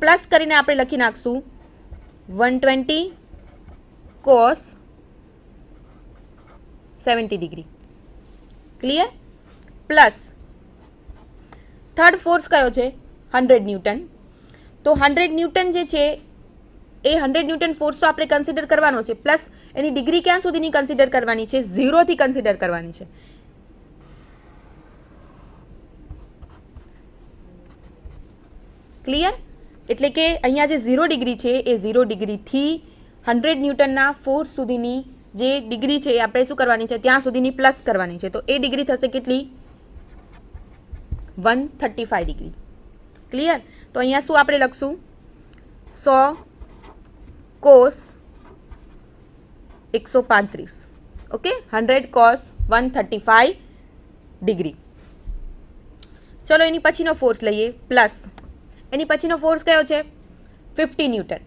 Plus કરીને આપણે લખી નાખશું 120 cos 70 degree. Clear? Plus third force કયો છે? 100 ન્યૂટન. તો 100 ન્યૂટન જે છે એ 100 ન્યૂટન ફોર્સ તો આપણે કન્સિડર કરવાનો છે, પ્લસ એની ડિગ્રી ક્યાં સુધીની કન્સિડર કરવાની છે? 0 થી કન્સિડર કરવાની છે. ક્લિયર? એટલે કે અહીંયા જે 0 ડિગ્રી છે એ 0 ડિગ્રીથી 100 ન્યૂટનના ફોર્સ સુધીની જે ડિગ્રી છે એ આપણે શું કરવાની છે? ત્યાં સુધીની પ્લસ કરવાની છે. તો એ ડિગ્રી થશે કેટલી? 135 ડિગ્રી. ક્લિયર? તો અહીંયા શું આપણે લખશું? 100 cos 135. Okay, 100 cos 135 degree. ચલો એની પછીનો ફોર્સ લઈએ, પ્લસ એની પછીનો ફોર્સ કયો છે? 50 ન્યૂટન.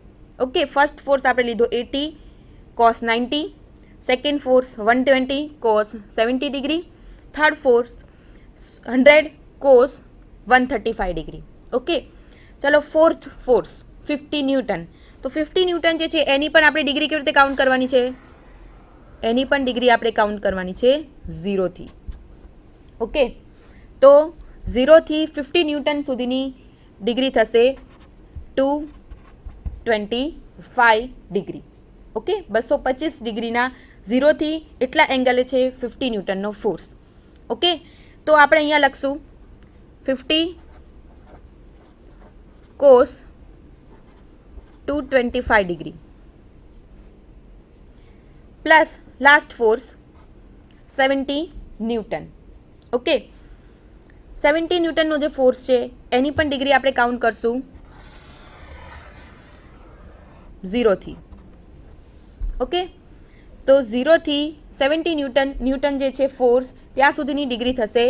ઓકે, ફર્સ્ટ ફોર્સ આપણે લીધો 80 cos 90, second force 120 cos 70 degree, third force 100 cos 135 degree. Okay, ચલો ફોર્થ ફોર્સ 50 ન્યૂટન. તો 50 ન્યૂટન જે છે એની પણ આપણે ડિગ્રી કેવી રીતે કાઉન્ટ કરવાની છે? એની પણ ડિગ્રી આપણે કાઉન્ટ કરવાની છે 0થી. ઓકે, તો 0થી 50 ન્યૂટન સુધીની ડિગ્રી થશે 225 ડિગ્રી. ઓકે, 225 ડિગ્રીના 0થી એટલા એંગલે છે 50 ન્યૂટનનો ફોર્સ. ઓકે, તો આપણે અહીંયા લખશું 50 cos 225 degree plus last force 70 newton. Okay, 70 ન્યૂટનનો જે ફોર્સ છે એની પણ ડિગ્રી આપણે કાઉન્ટ કરશું 0થી. ઓકે, તો 0થી 70 ન્યૂટન જે છે ફોર્સ ત્યાં સુધીની ડિગ્રી થશે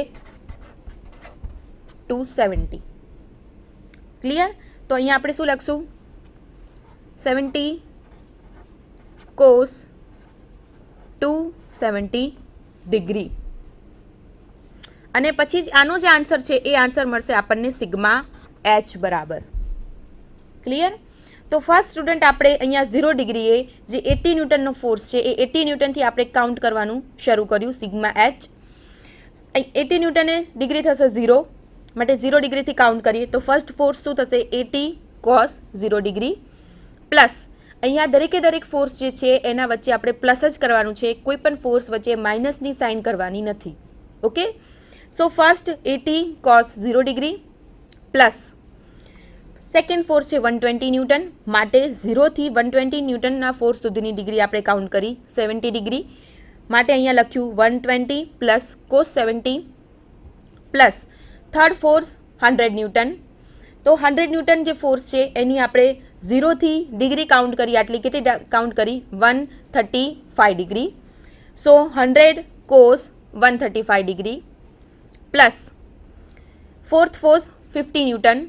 270. ક્લિયર? તો અહીંયા આપણે શું લખશું? 70 cos 270 ડિગ્રી. અને પછી જ આનો જે આન્સર છે એ આન્સર મળશે આપણને સિગ્મા એચ બરાબર. ક્લિયર? તો ફર્સ્ટ સ્ટુડન્ટ આપણે અહીંયા 0 ડિગ્રીએ જે 80 ન્યૂટનનો ફોર્સ છે એ 80 ન્યૂટનથી આપણે કાઉન્ટ કરવાનું શરૂ કર્યું, સિગ્મા એચ. 80 ન્યૂટને ડિગ્રી થશે 0, માટે 0 ડિગ્રીથી કાઉન્ટ કરીએ તો ફર્સ્ટ ફોર્સ શું થશે? 80 cos 0 ડિગ્રી પ્લસ અહીંયા દરેકે દરેક ફોર્સ જે છે એના વચ્ચે આપણે પ્લસ જ કરવાનું છે, કોઈ પણ ફોર્સ વચ્ચે માઇનસની સાઇન કરવાની નથી. Okay, so first 80 cos 0 degree plus second force છે 120 ન્યૂટન, માટે 0થી 120 ન્યૂટનના ફોર્સ સુધીની ડિગ્રી આપણે કાઉન્ટ કરી 70 ડિગ્રી, માટે અહીંયા લખ્યું 120 plus cos 70 plus third force 100 newton. તો 100 ન્યૂટન જે ફોર્સ છે એની આપણે 0થી ડિગ્રી કાઉન્ટ કરી, આટલી કેટલી કાઉન્ટ કરી? 135 ડિગ્રી. સો 100 cos 135 degree plus fourth force 50 newton.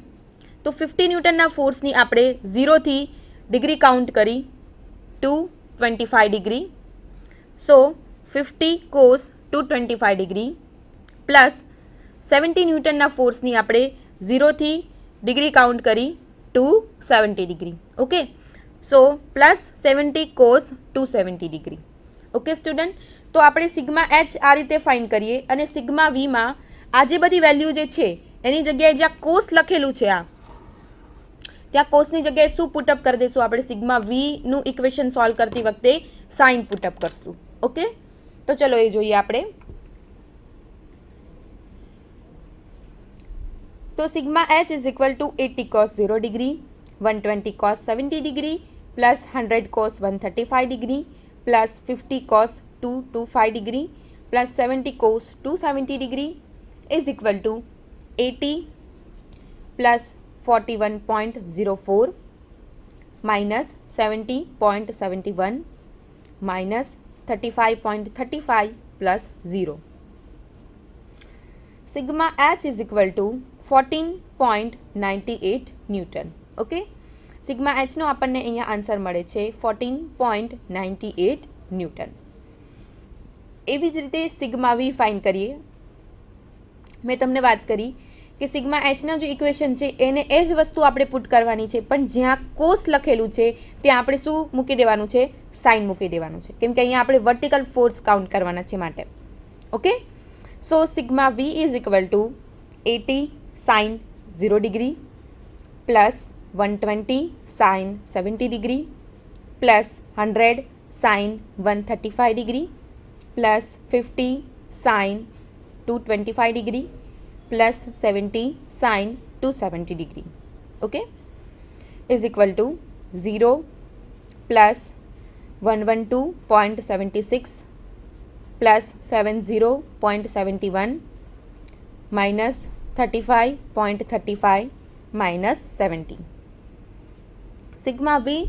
તો 50 ન્યૂટનના ફોર્સની આપણે 0થી ડિગ્રી કાઉન્ટ કરી 225 degree. So 50 cos 225 degree plus 70 ન્યૂટનના ફોર્સની આપણે 0થી ડિગ્રી કાઉન્ટ કરી 270 degree. Okay, so plus 70 cos 270 degree. Okay student, તો આપણે સિગ્મા એચ આ રીતે ફાઇન્ડ કરીએ અને સિગ્મા વીમાં આ જે બધી વેલ્યુ જે છે એની જગ્યાએ જ્યાં કોસ લખેલું છે ત્યાં કોસની જગ્યાએ શું પુટઅપ કરી દઈશું? આપણે સિગ્મા વીનું ઇક્વેશન સોલ્વ કરતી વખતે સાઇન પુટઅપ કરશું. ઓકે, તો ચલો એ જોઈએ આપણે. તો sigma H is equal to 80 cos 0 degree, 120 cos 70 degree plus 100 cos 135 degree plus 50 cos 225 degree plus 70 cos 270 degree is equal to 80 plus 41.04 minus 70.71 minus 35.35 plus 0. Sigma H is equal to 14.98 newton. Okay, sigma એચનો આપણને અહીંયા answer મળે છે 14.98 newton. એવી જ રીતે sigma V find કરીએ. મેં તમને વાત કરી કે સિગ્મા એચના જે ઇક્વેશન છે એને એ જ વસ્તુ આપણે પુટ કરવાની છે, પણ જ્યાં કોસ લખેલું છે ત્યાં આપણે શું મૂકી દેવાનું છે? સાઇન મૂકી દેવાનું છે, કેમ કે અહીંયા આપણે વર્ટિકલ ફોર્સ કાઉન્ટ કરવાના છે માટે. Okay, so sigma V is equal to 80 sine 0 degree plus 120 sine 70 degree plus 100 sine 135 degree plus 50 sine 225 degree plus 70 sine 270 degree. Okay, is equal to 0 plus 112.76 plus 70.71 minus 35.35 minus 70. Sigma V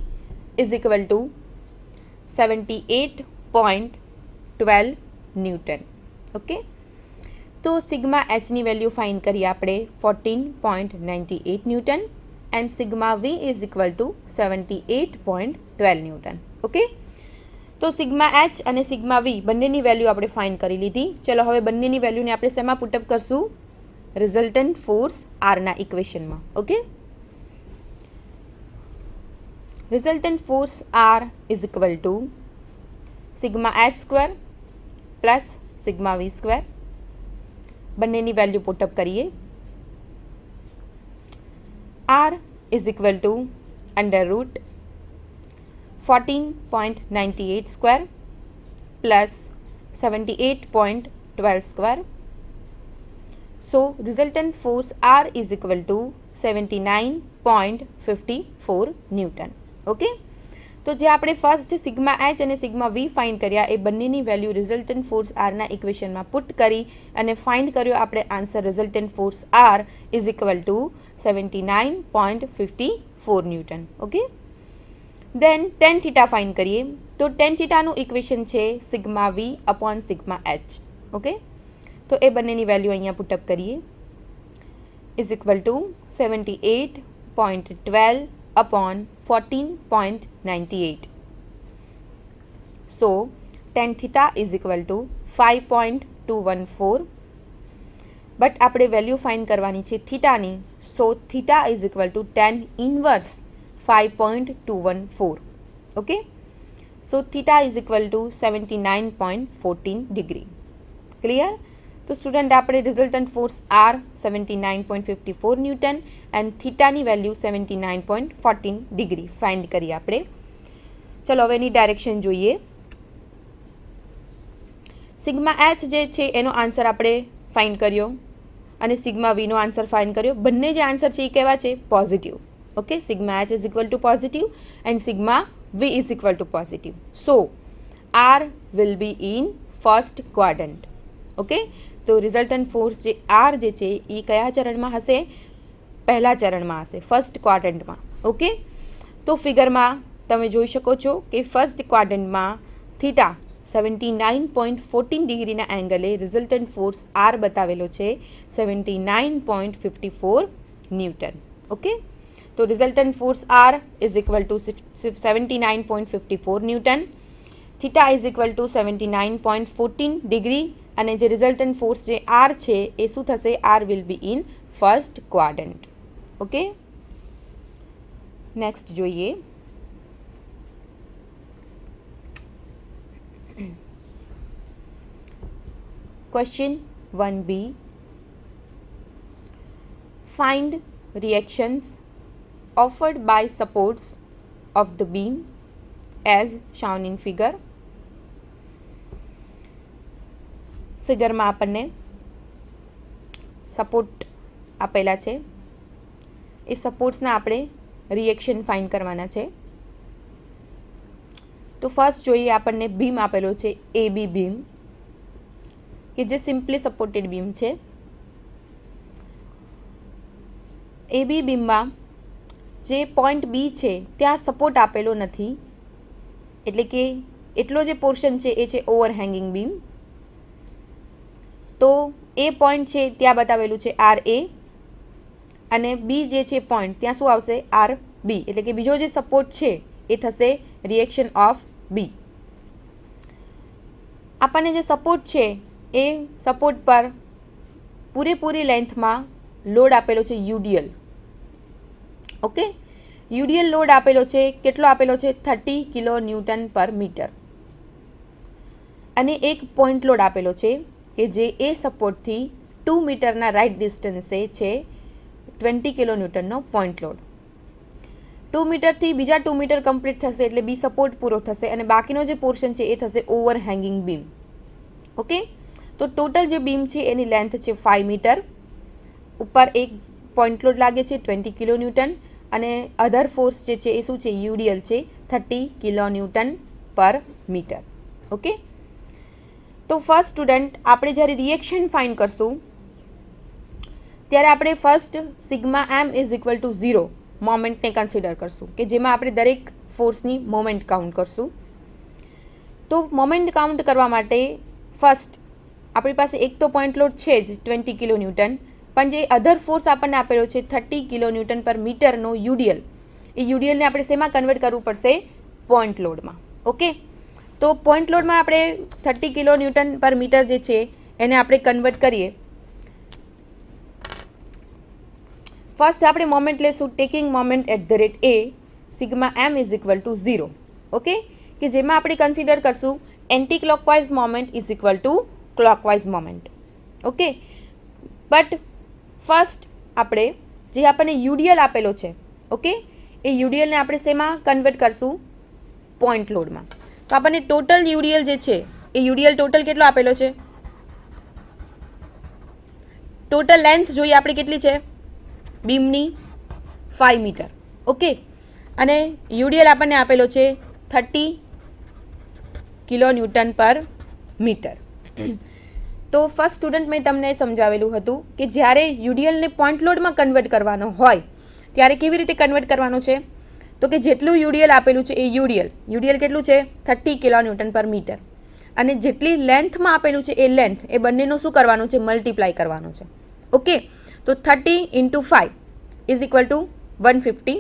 is equal to 78.12 newton. Okay, તો sigma એચની value find કરીએ આપણે 14.98 newton and sigma V is equal to 78.12 newton. Okay, તો sigma H અને sigma V બંનેની value આપણે find કરી લીધી. ચલો હવે બંનેની વેલ્યુને આપણે શેમાં પુટઅપ કરશું? રિઝલ્ટન્ટ ફોર્સ આરના ઇક્વેશનમાં. Okay, resultant force R is equal to sigma H square plus sigma V square. બંનેની વેલ્યુ પુટઅપ કરીએ. R is equal to under root 14.98 square plus 78.12 square. So resultant force R is equal to 79.54 newton. Okay, તો જે આપણે first sigma H અને sigma V find કર્યા એ બંનેની value resultant force આરના ઇક્વેશનમાં પુટ કરી અને ફાઇન્ડ કર્યો આપણે answer resultant force R is equal to 79.54 newton. Okay, then tan theta find કરીએ. તો ટેન થીટાનું ઇક્વેશન છે sigma V upon sigma H. Okay, તો એ બંનેની વેલ્યુ અહીંયા પુટઅપ કરીએ. Is equal to 78.12 upon 14.98. So tan theta is equal to 5.214. But આપણે વેલ્યુ ફાઇન્ડ કરવાની છે થીટાની. So theta is equal to tan inverse 5.214. Okay, so theta is equal to 79.14 degree. Clear? તો સ્ટુડન્ટ આપણે resultant force R 79.54 newton and થીટાની value 79.14 degree find કરી આપણે. ચલો હવે એની ડાયરેક્શન જોઈએ. સિગ્મા એચ જે છે એનો આન્સર આપણે ફાઇન્ડ કર્યો અને સિગ્મા વીનો આન્સર ફાઇન્ડ કર્યો. બંને જે આન્સર છે એ કેવા છે? Positive. Okay, sigma H is equal to positive and sigma V is equal to positive. So R will be in first quadrant. Okay, તો રિઝલ્ટન્ટ ફોર્સ જે આર જે છે એ કયા ચરણમાં હશે? પહેલા ચરણમાં હશે, ફર્સ્ટ ક્વાડ્રન્ટમાં. ઓકે, તો ફિગરમાં તમે જોઈ શકો છો કે ફર્સ્ટ ક્વાડ્રન્ટમાં થીટા 79.14 ડિગ્રીના એંગલે રિઝલ્ટન્ટ ફોર્સ આર બતાવેલો છે 79.54 ન્યૂટન. ઓકે, તો resultant force R is equal to 79.54 newton, theta is equal to 79.14 degree અને જે રિઝલ્ટન્ટ ફોર્સ જે આર છે એ શું થશે? R will be in first quadrant. Okay, next જોઈએ. Question 1b. Find reactions offered by supports of the beam as shown in figure. ફિગરમાં આપણને support આપેલા છે, એ સપોર્ટ્સના આપણે રિએક્શન ફાઇન્ડ કરવાના છે. તો ફર્સ્ટ જોઈએ, આપણને બીમ આપેલો છે એ બી બીમ, કે જે સિમ્પલી સપોર્ટેડ બીમ છે. એ બી બીમમાં જે પોઈન્ટ બી છે ત્યાં સપોર્ટ આપેલો નથી, એટલે કે એટલો જે પોર્શન છે એ છે ઓવરહેંગિંગ બીમ. તો એ પોઈન્ટ છે ત્યાં બતાવેલું છે આર એ અને બી જે છે પોઈન્ટ ત્યાં શું આવશે? R B. એટલે કે બીજો જે સપોર્ટ છે એ થશે રિએક્શન ઓફ બી. આપણને જે સપોર્ટ છે એ સપોર્ટ પર પૂરેપૂરી લેન્થમાં લોડ આપેલો છે યુડીએલ. ઓકે, યુડીએલ લોડ આપેલો છે, કેટલો આપેલો છે 30 કિલો ન્યૂટન પર મીટર. અને એક પોઈન્ટ લોડ આપેલો છે કે જે એ સપોર્ટથી 2 મીટરના રાઇટ ડિસ્ટન્સે છે 20 કિલો ન્યૂટનનો પોઈન્ટ લોડ. 2 મીટરથી બીજા 2 મીટર કમ્પ્લીટ થશે એટલે બી સપોર્ટ પૂરો થશે અને બાકીનો જે પોર્શન છે એ થશે ઓવરહેંગિંગ બીમ. ઓકે, તો ટોટલ જે બીમ છે એની લેન્થ છે 5 મીટર. ઉપર એક પોઈન્ટ લોડ લાગે છે 20 કિલો ન્યૂટન અને અધર ફોર્સ જે છે એ શું છે યુડીએલ છે 30 કિલો ન્યૂટન પર મીટર. ઓકે, તો ફર્સ્ટ સ્ટુડન્ટ આપણે જ્યારે રિએક્શન ફાઇન્ડ કરશું ત્યારે આપણે first sigma M is equal to 0 મોમેન્ટને કન્સિડર કરશું કે જેમાં આપણે દરેક ફોર્સની મોમેન્ટ કાઉન્ટ કરશું. તો મોમેન્ટ કાઉન્ટ કરવા માટે ફર્સ્ટ આપણી પાસે એક તો પોઈન્ટ લોડ છે જ 20 કિલો ન્યૂટન, પણ જે અધર ફોર્સ આપણને આપેલો છે 30 કિલો ન્યૂટન પર મીટરનો યુડીએલ, એ યુડીએલને આપણે શેમાં કન્વર્ટ કરવું પડશે? પોઈન્ટ લોડમાં. ઓકે, તો પોઈન્ટ લોડમાં આપણે 30 કિલો ન્યૂટન પર મીટર જે છે એને આપણે કન્વર્ટ કરીએ. ફર્સ્ટ આપણે મોમેન્ટ લેશું taking moment at the rate A sigma M is equal to 0. Okay, કે જેમાં આપણે કન્સિડર કરશું anti clockwise moment is equal to clockwise moment. Okay, but first આપણે જે આપણને યુડીએલ આપેલો છે, ઓકે, એ યુડીએલને આપણે શેમાં કન્વર્ટ કરશું? પોઈન્ટ લોડમાં. તો આપણને ટોટલ યુડીએલ જે છે એ યુડીએલ ટોટલ કેટલો આપેલો છે? ટોટલ લેન્થ જોઈએ આપણે કેટલી છે બીમની? 5 મીટર. ઓકે, અને યુડીએલ આપણને આપેલો છે 30 કિલો ન્યૂટન પર મીટર. તો ફર્સ્ટ સ્ટુડન્ટ મેં તમને સમજાવેલું હતું કે જ્યારે યુડીએલને પોઈન્ટ લોડમાં કન્વર્ટ કરવાનો હોય ત્યારે કેવી રીતે કન્વર્ટ કરવાનો છે? તો કે જેટલું યુડીએલ આપેલું છે એ યુડીએલ કેટલું છે 30 કિલો ન્યૂટન પર મીટર, અને જેટલી લેન્થમાં આપેલું છે એ લેન્થ, એ બંનેનું શું કરવાનું છે? મલ્ટીપ્લાય કરવાનું છે. ઓકે, તો 30 × 5 ઇઝ ઇક્વલ ટુ 150.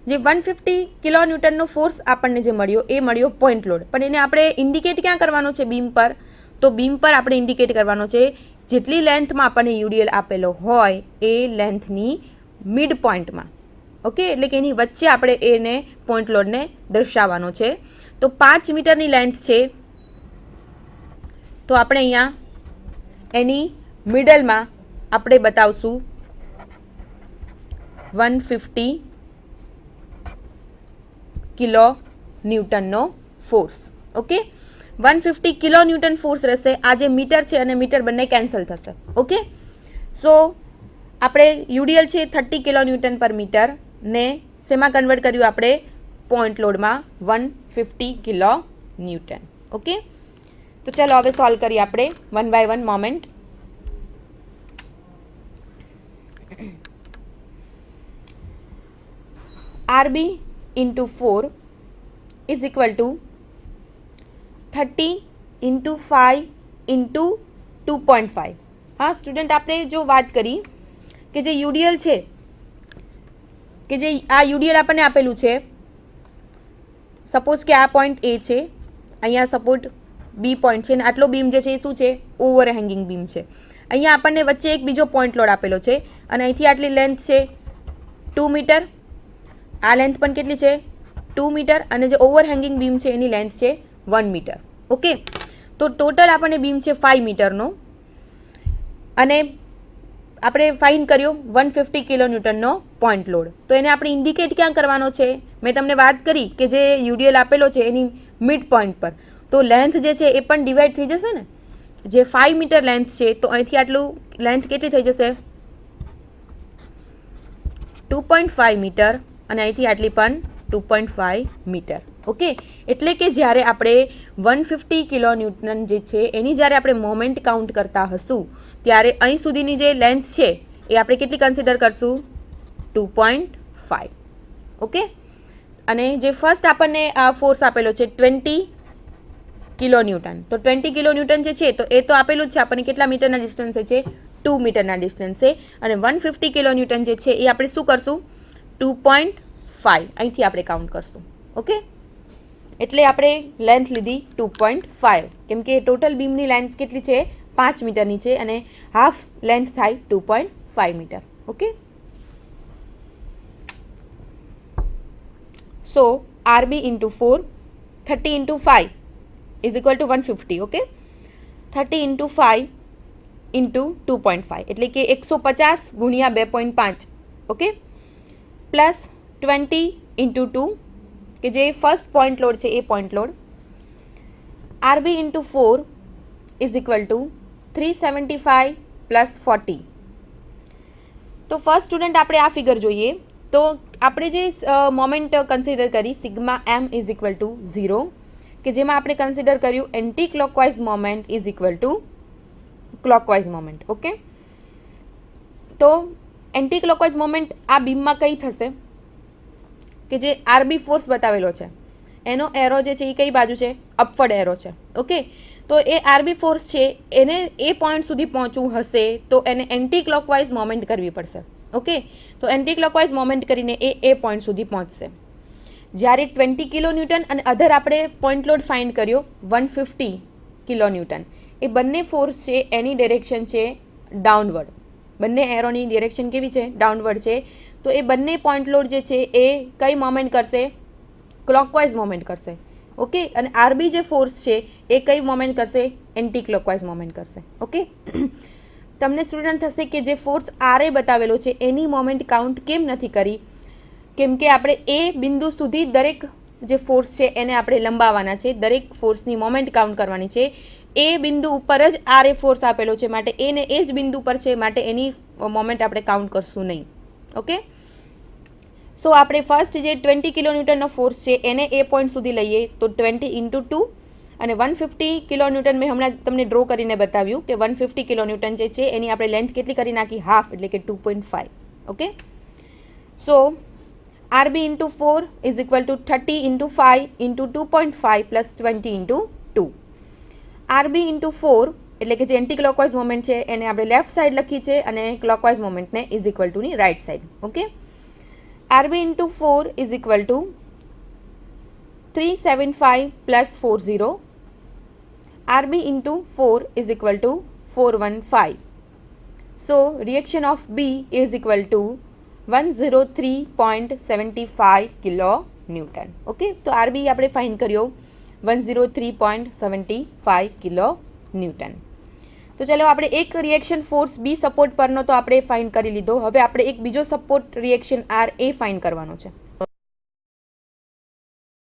જે 150 કિલો ન્યૂટનનો ફોર્સ આપણને જે મળ્યો એ મળ્યો પોઈન્ટ લોડ, પણ એને આપણે ઇન્ડિકેટ ક્યાં કરવાનો છે? બીમ પર. તો બીમ પર આપણે ઇન્ડિકેટ કરવાનો છે જેટલી લેન્થમાં આપણને યુડીએલ આપેલો હોય એ લેન્થની મિડ પોઈન્ટમાં. ઓકે, એટલે કે એની વચ્ચે આપણે એને પોઈન્ટ લોડને દર્શાવવાનો છે. તો 5 મીટરની લેન્થ છે, તો આપણે અહીંયા એની મિડલમાં આપણે બતાવશું 150 કિલો ન્યૂટનનો ફોર્સ. ઓકે, 150 કિલો ન્યૂટન ફોર્સ રહેશે. આ જે મીટર છે અને મીટર બંને કેન્સલ થશે. ઓકે, સો આપણે યુડીએલ છે 30 કિલો ન્યૂટન પર મીટર ને શેમાં કન્વર્ટ કર્યું? આપણે પોઈન્ટ લોડમાં 150 કિલો ન્યૂટન. ઓકે, તો ચાલો હવે સોલ્વ કરીએ આપણે 1 by 1 moment. R B into 4 is equal to 30 × 5 × 2.5. હા સ્ટુડન્ટ, આપણે જો વાત કરી કે જે યુડીએલ છે, કે જે આ યુડીએલ આપણને આપેલું છે, સપોઝ કે આ પોઈન્ટ એ છે, અહીંયા સપોર્ટ બી પોઈન્ટ છે, અને આટલો બીમ જે છે એ શું છે? ઓવરહેંગિંગ બીમ છે. અહીંયા આપણને વચ્ચે એક બીજો પોઈન્ટ લોડ આપેલો છે અને અહીંથી આટલી લેન્થ છે 2 મીટર. આ લેન્થ પણ કેટલી છે? 2 મીટર, અને જે ઓવરહેંગિંગ બીમ છે એની લેન્થ છે 1 મીટર. ઓકે, તો ટોટલ આપણને બીમ છે 5 મીટરનો, અને આપણે ફાઇન્ડ કર્યો 150 કિલો ન્યૂટનનો પોઈન્ટ લોડ. તો એને આપણે ઇન્ડિકેટ ક્યાં કરવાનો છે? મેં તમને વાત કરી કે જે યુડીએલ આપેલો છે એની મિડ પોઈન્ટ પર, તો લેન્થ જે છે એ પણ ડિવાઈડ થઈ જશે ને. જે 5 મીટર લેન્થ છે તો અહીંથી આટલું લેન્થ કેટલી થઈ જશે? 2.5 મીટર, અને અહીંથી આટલી પણ 2.5 મીટર. ઓકે, એટલે કે જ્યારે આપણે 150 કિલો ન્યૂટન જે છે એની જ્યારે આપણે મોમેન્ટ કાઉન્ટ કરતા હશું ત્યારે અહીં સુધીની જે લેન્થ છે એ આપણે કેટલી કન્સિડર કરશું? 2.5. ઓકે, અને જે ફર્સ્ટ આપણને આ ફોર્સ આપેલો છે 20 કિલો ન્યૂટન, તો 20 કિલો ન્યૂટન જે છે તો એ તો આપેલું જ છે આપણને કેટલા મીટરના ડિસ્ટન્સે છે? 2 મીટરના ડિસ્ટન્સે. અને 150 કિલો ન્યૂટન જે છે એ આપણે શું કરશું? 2.5 અહીંથી આપણે કાઉન્ટ કરશું. ઓકે, એટલે આપણે લેન્થ લીધી 2.5, કેમ કે ટોટલ બીમની લેન્થ કેટલી છે? 5 મીટરની છે અને હાફ લેન્થ થાય 2.5 metre. Okay, so RB into 4, 30 into 5 is equal to 150. Okay, 30 into 5 into 2.5 એટલે કે 150 ગુણ્યા 2.5. ઓકે, પ્લસ 20 into 2 કે જે ફર્સ્ટ પોઈન્ટ લોડ છે એ point load. RB into 4 is equal to 375 plus 40. તો ફર્સ્ટ સ્ટુડન્ટ આપણે આ ફિગર જોઈએ તો આપણે જે મોમેન્ટ કન્સિડર કરી sigma m is equal to 0 કે જેમાં આપણે કન્સિડર કર્યું anti clockwise moment is equal to clockwise moment. Okay, તો એન્ટી ક્લોકવાઇઝ મોમેન્ટ આ બીમમાં કઈ થશે કે જે RB ફોર્સ બતાવેલો છે એનો એરો જે છે એ કઈ બાજુ છે? અપવર્ડ એરો છે. ઓકે, તો એ RB ફોર્સ છે એને એ પોઈન્ટ સુધી પહોંચવું હશે તો એને એન્ટી ક્લોકવાઇઝ મોમેન્ટ કરવી પડશે. ઓકે, તો એન્ટી ક્લોકવાઇઝ મોમેન્ટ કરીને એ પોઈન્ટ સુધી પહોંચશે. જ્યારે 20 કિલો ન્યૂટન અને અધર આપણે પોઈન્ટ લોડ ફાઇન્ડ કર્યો 150 કિલો ન્યૂટન, એ બંને ફોર્સ છે એની ડિરેક્શન છે ડાઉનવર્ડ. બંને એરોની ડિરેક્શન કેવી છે? ડાઉનવર્ડ છે. તો એ બંને પોઈન્ટ લોડ જે છે એ કઈ મોમેન્ટ કરશે? ક્લોકવાઇઝ મોમેન્ટ કરશે. ઓકે, અને RB જે ફોર્સ છે એ કઈ મોમેન્ટ કરશે? એન્ટી ક્લોકવાઇઝ મોમેન્ટ કરશે. ઓકે, તમને સ્ટુડન્ટ થશે કે જે ફોર્સ RA બતાવેલો છે એની મોમેન્ટ કાઉન્ટ કેમ નથી કરી? કેમ કે આપણે એ બિંદુ સુધી દરેક જે ફોર્સ છે એને આપણે લંબાવવાના છે, દરેક ફોર્સની મોમેન્ટ કાઉન્ટ કરવાની છે. એ બિંદુ ઉપર જ RA ફોર્સ આપેલો છે માટે એને એ જ બિંદુ પર છે માટે એની મોમેન્ટ આપણે કાઉન્ટ કરશું નહીં. ઓકે, સો આપણે ફર્સ્ટ જે 20 કિલો ન્યૂટનનો ફોર્સ છે એને એ પોઈન્ટ સુધી લઈએ તો 20 into 2 અને 150 કિલો ન્યૂટન મેં હમણાં તમને ડ્રો કરીને બતાવ્યું કે 150 કિલો ન્યૂટન જે છે એની આપણે લેન્થ કેટલી કરી નાખી? હાફ, એટલે કે 2.5. Okay, so RB into 4 is equal to 30 into 5 into 2.5 plus 20 into 2. RB into 4 એટલે કે જે એન્ટી ક્લોકવાઇઝ મોમેન્ટ છે એને આપણે લેફ્ટ સાઈડ લખી છે અને ક્લોકવાઇઝ મોમેન્ટને ઇઝ ઇક્વલ ટુની right side. Okay, RB into 4 is equal to 375 plus 40. RB into 4 is equal to 415. So reaction of B is equal to 103.75 kilo newton. Okay, તો RB આપણે ફાઇન્ડ કર્યો 103.75 kilo newton. તો ચલો આપણે એક reaction force બી support પરનો તો આપણે ફાઇન્ડ કરી લીધો. હવે આપણે એક બીજો સપોર્ટ રિએક્શન RA ફાઇન્ડ કરવાનો છે.